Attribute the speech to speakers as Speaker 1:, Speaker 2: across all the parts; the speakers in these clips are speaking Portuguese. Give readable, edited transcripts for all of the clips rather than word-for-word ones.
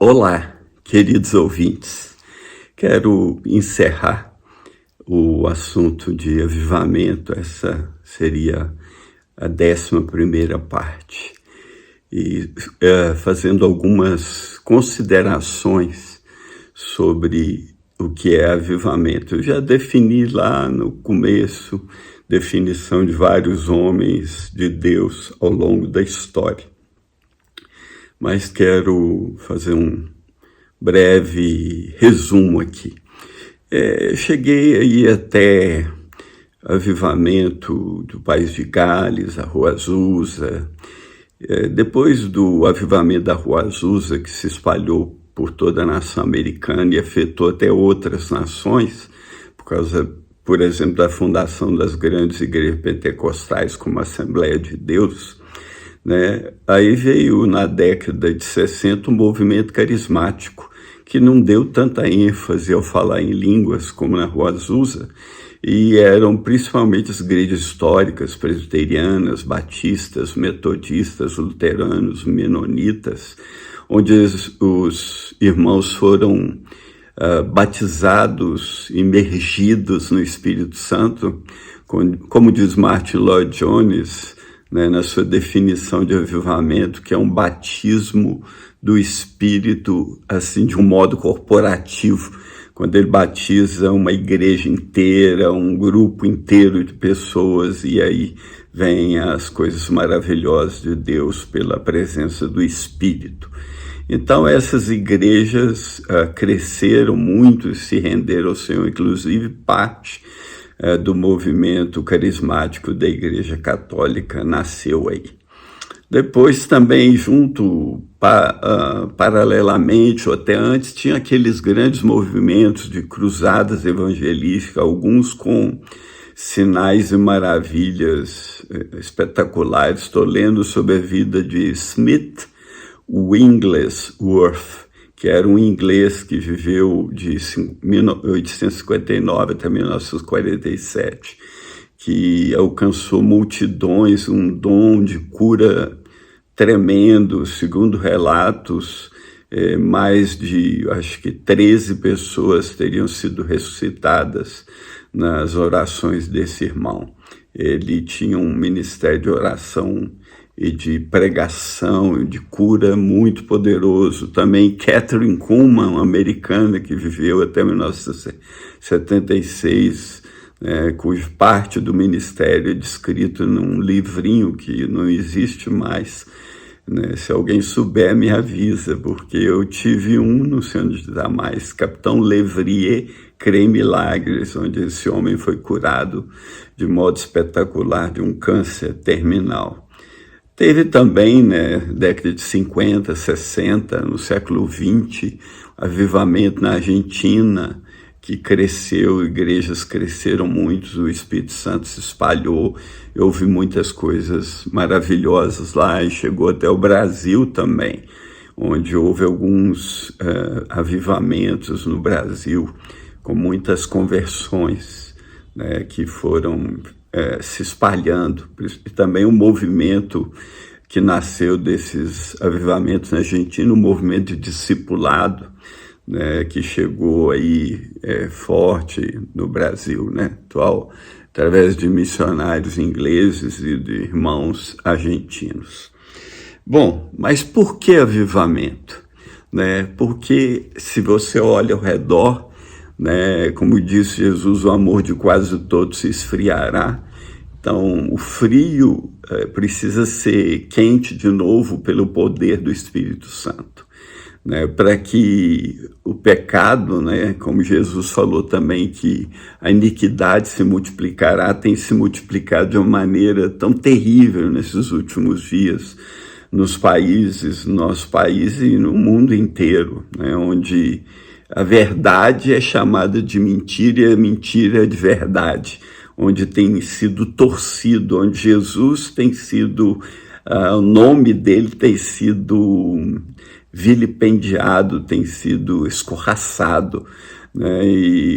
Speaker 1: Olá, queridos ouvintes. Quero encerrar o assunto de avivamento. Essa seria a 11ª parte. E fazendo algumas considerações sobre o que é avivamento. Eu já defini lá no começo, definição de vários homens de Deus ao longo da história. Mas quero fazer um breve resumo aqui. Cheguei aí até avivamento do País de Gales, a Rua Azusa. Depois do avivamento da Rua Azusa, que se espalhou por toda a nação americana e afetou até outras nações, por causa, por exemplo, da fundação das grandes igrejas pentecostais como a Assembleia de Deus, né? Aí veio na década de 60 um movimento carismático que não deu tanta ênfase ao falar em línguas como na Rua Azusa, e eram principalmente as igrejas históricas, presbiterianas, batistas, metodistas, luteranos, menonitas, onde os irmãos foram batizados, imergidos no Espírito Santo, como diz Martin Lloyd Jones, né, na sua definição de avivamento, que é um batismo do Espírito, assim, de um modo corporativo, quando ele batiza uma igreja inteira, um grupo inteiro de pessoas, e aí vêm as coisas maravilhosas de Deus pela presença do Espírito. Então essas igrejas cresceram muito e se renderam ao Senhor, inclusive parte do movimento carismático da Igreja Católica nasceu aí. Depois também paralelamente ou até antes, tinha aqueles grandes movimentos de cruzadas evangelísticas, alguns com sinais e maravilhas espetaculares. Estou lendo sobre a vida de Smith Wigglesworth, que era um inglês que viveu de 1859 até 1947, que alcançou multidões, um dom de cura tremendo. Segundo relatos, mais de, acho que 13 pessoas teriam sido ressuscitadas nas orações desse irmão. Ele tinha um ministério de oração e de pregação e de cura muito poderoso. Também Catherine Kuhlman, uma americana que viveu até 1976, cuja parte do ministério é descrito num livrinho que não existe mais. Né? Se alguém souber, me avisa, porque eu tive um, não sei onde está mais, Capitão Levrier Crê em Milagres, onde esse homem foi curado de modo espetacular de um câncer terminal. Teve também, década de 50, 60, no século XX, avivamento na Argentina, que cresceu, igrejas cresceram muito, o Espírito Santo se espalhou, houve muitas coisas maravilhosas lá, e chegou até o Brasil também, onde houve alguns avivamentos no Brasil, com muitas conversões, que foram se espalhando. E também um movimento que nasceu desses avivamentos na Argentina, um movimento de discipulado, que chegou aí forte no Brasil, atual, através de missionários ingleses e de irmãos argentinos. Bom, mas por que avivamento? Porque se você olha ao redor, como disse Jesus, o amor de quase todos se esfriará. Então, o frio precisa ser quente de novo pelo poder do Espírito Santo, para que o pecado, como Jesus falou também, que a iniquidade se multiplicará, tem se multiplicado de uma maneira tão terrível nesses últimos dias, nos países, no nosso país e no mundo inteiro, onde a verdade é chamada de mentira e a mentira é de verdade, onde tem sido torcido, onde Jesus tem sido, o nome dele tem sido vilipendiado, tem sido escorraçado,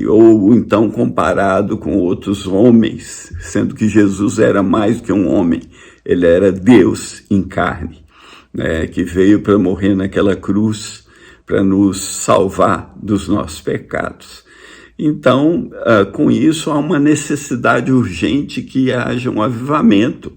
Speaker 1: ou então comparado com outros homens, sendo que Jesus era mais que um homem, ele era Deus em carne, que veio para morrer naquela cruz, para nos salvar dos nossos pecados. Então, com isso, há uma necessidade urgente que haja um avivamento.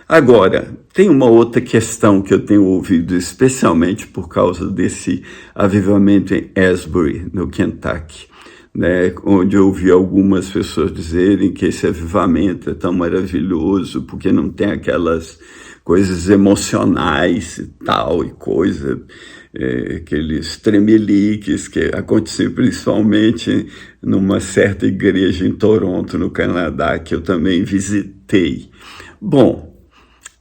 Speaker 1: Agora, tem uma outra questão que eu tenho ouvido, especialmente por causa desse avivamento em Asbury, no Kentucky, né, onde eu ouvi algumas pessoas dizerem que esse avivamento é tão maravilhoso, porque não tem aquelas coisas emocionais e tal, e coisa, aqueles tremeliques que aconteciam principalmente numa certa igreja em Toronto, no Canadá, que eu também visitei. Bom,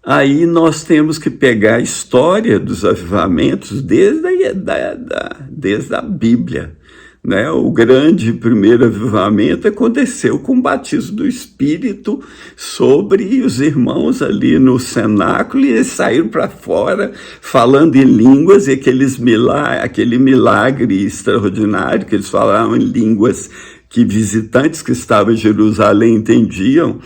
Speaker 1: aí nós temos que pegar a história dos avivamentos desde a Bíblia, né? O grande primeiro avivamento aconteceu com o batismo do Espírito sobre os irmãos ali no cenáculo, e eles saíram para fora falando em línguas, e aquele milagre extraordinário que eles falavam em línguas que visitantes que estavam em Jerusalém entendiam,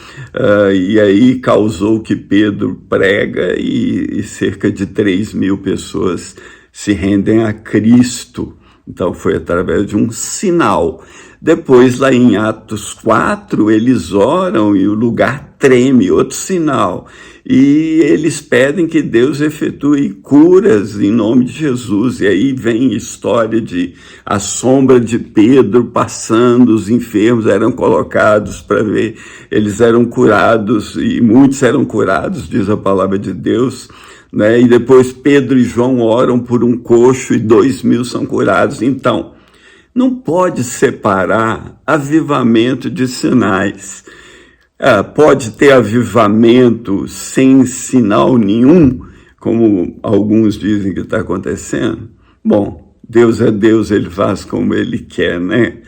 Speaker 1: e aí causou que Pedro prega e cerca de 3.000 pessoas se rendem a Cristo. Então foi através de um sinal. Depois, lá em Atos 4, eles oram e o lugar treme, outro sinal. E eles pedem que Deus efetue curas em nome de Jesus. E aí vem a história de a sombra de Pedro passando, os enfermos eram colocados para ver, eles eram curados, e muitos eram curados, diz a palavra de Deus, né? E depois Pedro e João oram por um coxo e 2.000 são curados. Então, não pode separar avivamento de sinais. Pode ter avivamento sem sinal nenhum, como alguns dizem que está acontecendo. Bom, Deus é Deus, Ele faz como Ele quer, né?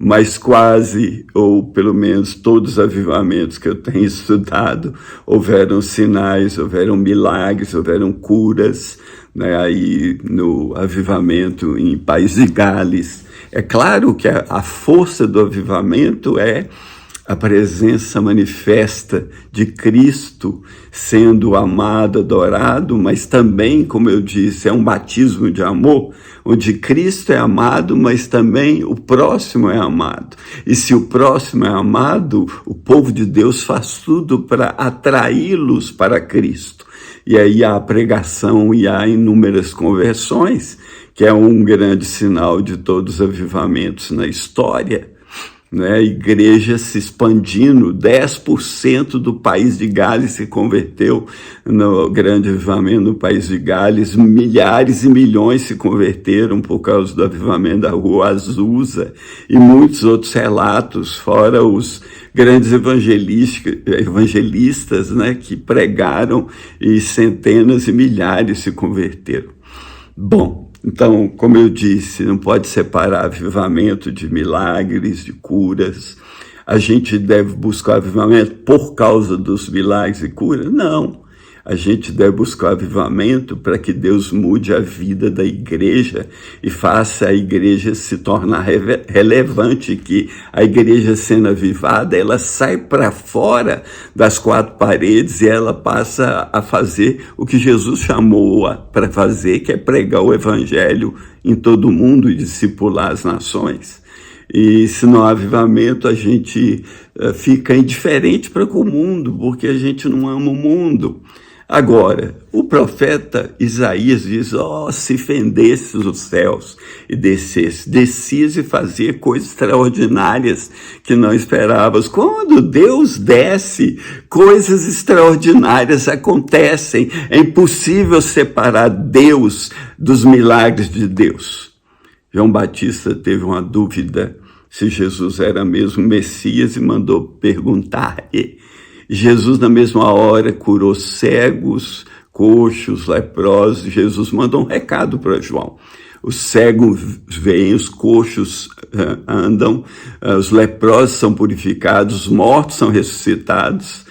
Speaker 1: Mas quase, ou pelo menos todos os avivamentos que eu tenho estudado, houveram sinais, houveram milagres, houveram curas, né? Aí no avivamento em País de Gales. É claro que a força do avivamento é a presença manifesta de Cristo sendo amado, adorado, mas também, como eu disse, é um batismo de amor, onde Cristo é amado, mas também o próximo é amado. E se o próximo é amado, o povo de Deus faz tudo para atraí-los para Cristo. E aí há a pregação e há inúmeras conversões, que é um grande sinal de todos os avivamentos na história, né? A igreja se expandindo, 10% do país de Gales se converteu no grande avivamento no país de Gales, milhares e milhões se converteram por causa do avivamento da Rua Azusa, e muitos outros relatos, fora os grandes evangelistas, né, que pregaram e centenas e milhares se converteram. Bom, então, como eu disse, não pode separar avivamento de milagres, de curas. A gente deve buscar avivamento por causa dos milagres e curas? Não. A gente deve buscar avivamento para que Deus mude a vida da igreja e faça a igreja se tornar relevante, que a igreja sendo avivada, ela sai para fora das quatro paredes e ela passa a fazer o que Jesus chamou-a para fazer, que é pregar o evangelho em todo o mundo e discipular as nações. E se não há avivamento, a gente fica indiferente para com o mundo, porque a gente não ama o mundo. Agora, o profeta Isaías diz, se fendesse os céus e descias e fazia coisas extraordinárias que não esperavas. Quando Deus desce, coisas extraordinárias acontecem. É impossível separar Deus dos milagres de Deus. João Batista teve uma dúvida se Jesus era mesmo Messias e mandou perguntar. Jesus, na mesma hora, curou cegos, coxos, leprosos. Jesus mandou um recado para João. Os cegos veem, os coxos andam, os leprosos são purificados, os mortos são ressuscitados.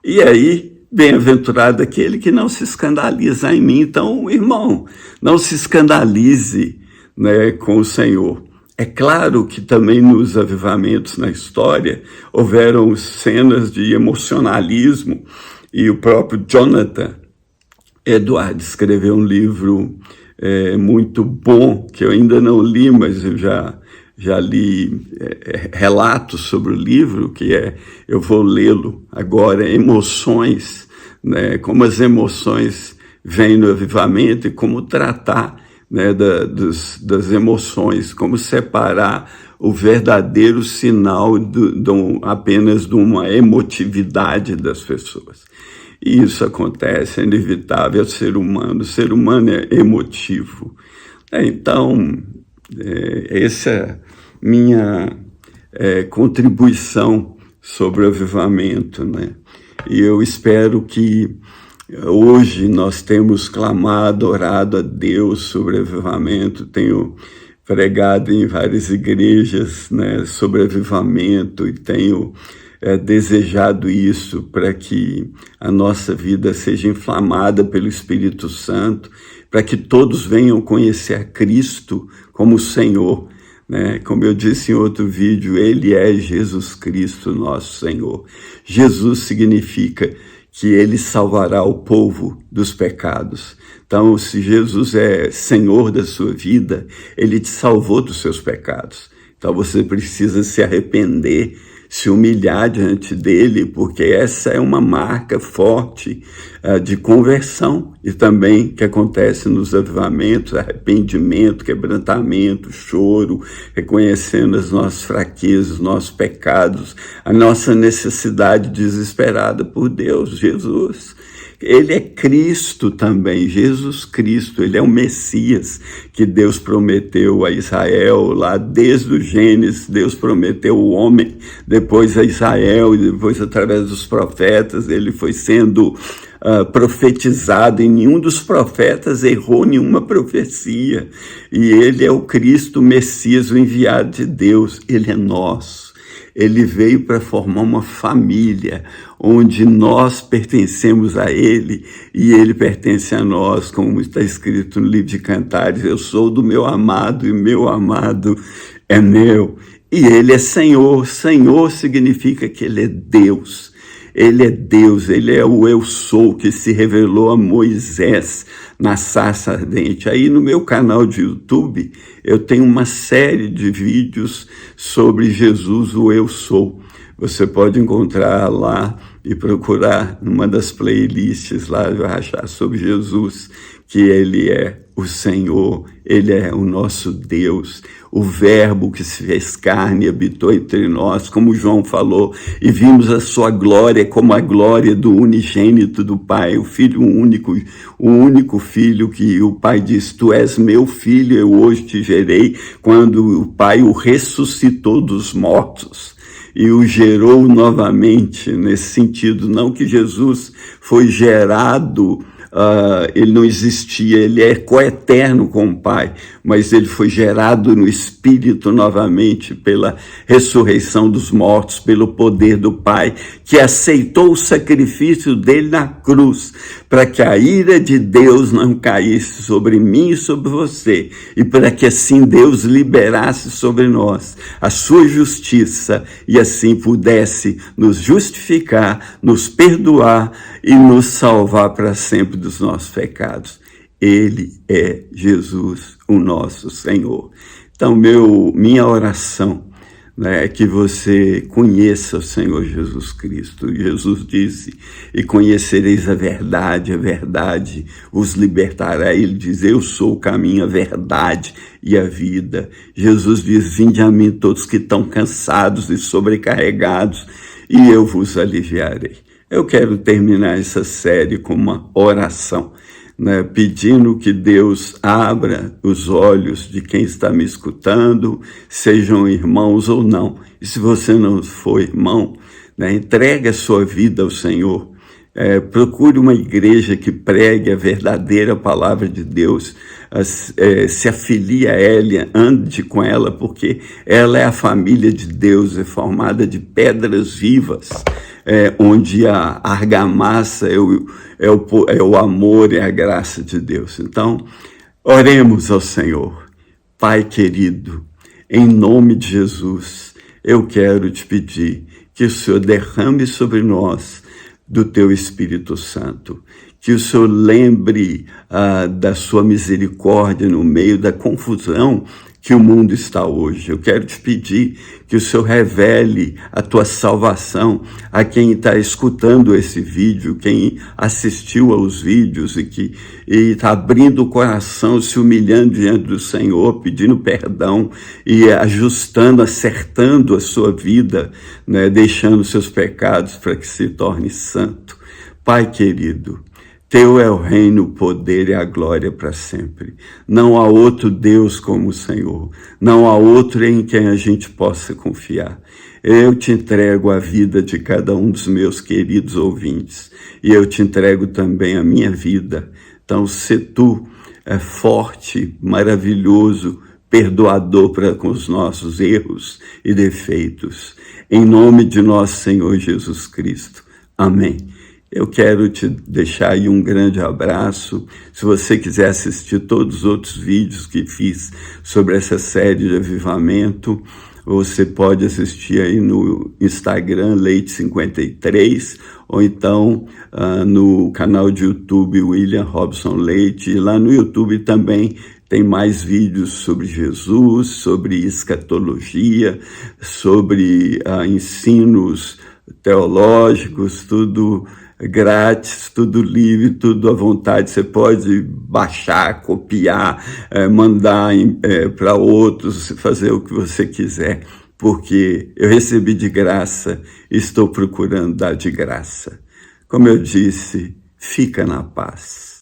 Speaker 1: E aí, bem-aventurado aquele que não se escandaliza em mim. Então, irmão, não se escandalize, né, com o Senhor. É claro que também nos avivamentos na história houveram cenas de emocionalismo, e o próprio Jonathan Edwards escreveu um livro muito bom, que eu ainda não li, mas eu já li relatos sobre o livro, eu vou lê-lo agora, Emoções, né, como as emoções vêm no avivamento e como tratar, né, das emoções, como separar o verdadeiro sinal apenas de uma emotividade das pessoas. E isso acontece, é inevitável, é o ser humano é emotivo. Então, essa é minha contribuição sobre o avivamento, né? E eu espero que hoje nós temos clamado, orado a Deus sobre avivamento. Tenho pregado em várias igrejas, né, sobre avivamento e tenho desejado isso para que a nossa vida seja inflamada pelo Espírito Santo, para que todos venham conhecer a Cristo como Senhor, né? Como eu disse em outro vídeo, Ele é Jesus Cristo, nosso Senhor. Jesus significa que Ele salvará o povo dos pecados. Então, se Jesus é Senhor da sua vida, Ele te salvou dos seus pecados. Então, você precisa se arrepender, se humilhar diante dele, porque essa é uma marca forte de conversão e também que acontece nos avivamentos, arrependimento, quebrantamento, choro, reconhecendo as nossas fraquezas, os nossos pecados, a nossa necessidade desesperada por Deus, Jesus. Ele é Cristo também, Jesus Cristo, ele é o Messias que Deus prometeu a Israel lá desde o Gênesis. Deus prometeu o homem, depois a Israel e depois através dos profetas ele foi sendo profetizado, e nenhum dos profetas errou nenhuma profecia, e ele é o Cristo, o Messias, o enviado de Deus. Ele é nosso. Ele veio para formar uma família, onde nós pertencemos a Ele e Ele pertence a nós, como está escrito no livro de Cantares: eu sou do meu amado e meu amado é meu. E Ele é Senhor. Senhor significa que Ele é Deus. Ele é Deus, Ele é o Eu Sou, que se revelou a Moisés na sarça ardente. Aí no meu canal de YouTube, eu tenho uma série de vídeos sobre Jesus, o Eu Sou. Você pode encontrar lá e procurar numa das playlists lá, vai achar sobre Jesus, que Ele é o Senhor, Ele é o nosso Deus, o Verbo que se fez carne e habitou entre nós, como João falou, e vimos a sua glória como a glória do unigênito do Pai, o Filho único, o único Filho que o Pai diz: tu és meu Filho, eu hoje te gerei, quando o Pai o ressuscitou dos mortos e o gerou novamente, nesse sentido, não que Jesus foi gerado, ele não existia, ele é coeterno com o Pai, mas ele foi gerado no Espírito novamente pela ressurreição dos mortos, pelo poder do Pai, que aceitou o sacrifício dele na cruz, para que a ira de Deus não caísse sobre mim e sobre você, e para que assim Deus liberasse sobre nós a sua justiça, e assim pudesse nos justificar, nos perdoar e nos salvar para sempre dos nossos pecados. Ele é Jesus, o nosso Senhor. Então, minha oração, né, é que você conheça o Senhor Jesus Cristo. Jesus disse: e conhecereis a verdade vos libertará. Ele diz: eu sou o caminho, a verdade e a vida. Jesus diz: vinde a mim todos que estão cansados e sobrecarregados, e eu vos aliviarei. Eu quero terminar essa série com uma oração, né, pedindo que Deus abra os olhos de quem está me escutando, sejam irmãos ou não. E se você não for irmão, né, entregue a sua vida ao Senhor. Procure uma igreja que pregue a verdadeira palavra de Deus, se afilie a ela, ande com ela, porque ela é a família de Deus, é formada de pedras vivas, onde a argamassa é o amor e a graça de Deus. Então, oremos ao Senhor. Pai querido, em nome de Jesus, eu quero te pedir que o Senhor derrame sobre nós do teu Espírito Santo, que o Senhor lembre da sua misericórdia no meio da confusão que o mundo está hoje. Eu quero te pedir que o Senhor revele a tua salvação a quem está escutando esse vídeo, quem assistiu aos vídeos e que está abrindo o coração, se humilhando diante do Senhor, pedindo perdão e ajustando, acertando a sua vida, né, deixando seus pecados para que se torne santo. Pai querido, teu é o reino, o poder e a glória para sempre. Não há outro Deus como o Senhor. Não há outro em quem a gente possa confiar. Eu te entrego a vida de cada um dos meus queridos ouvintes. E eu te entrego também a minha vida. Então, se tu é forte, maravilhoso, perdoador com os nossos erros e defeitos. Em nome de nosso Senhor Jesus Cristo. Amém. Eu quero te deixar aí um grande abraço. Se você quiser assistir todos os outros vídeos que fiz sobre essa série de avivamento, você pode assistir aí no Instagram, Leite53, ou então no canal de YouTube, William Robson Leite. E lá no YouTube também tem mais vídeos sobre Jesus, sobre escatologia, sobre ensinos teológicos, tudo grátis, tudo livre, tudo à vontade. Você pode baixar, copiar, mandar para outros, fazer o que você quiser, porque eu recebi de graça e estou procurando dar de graça. Como eu disse, fica na paz.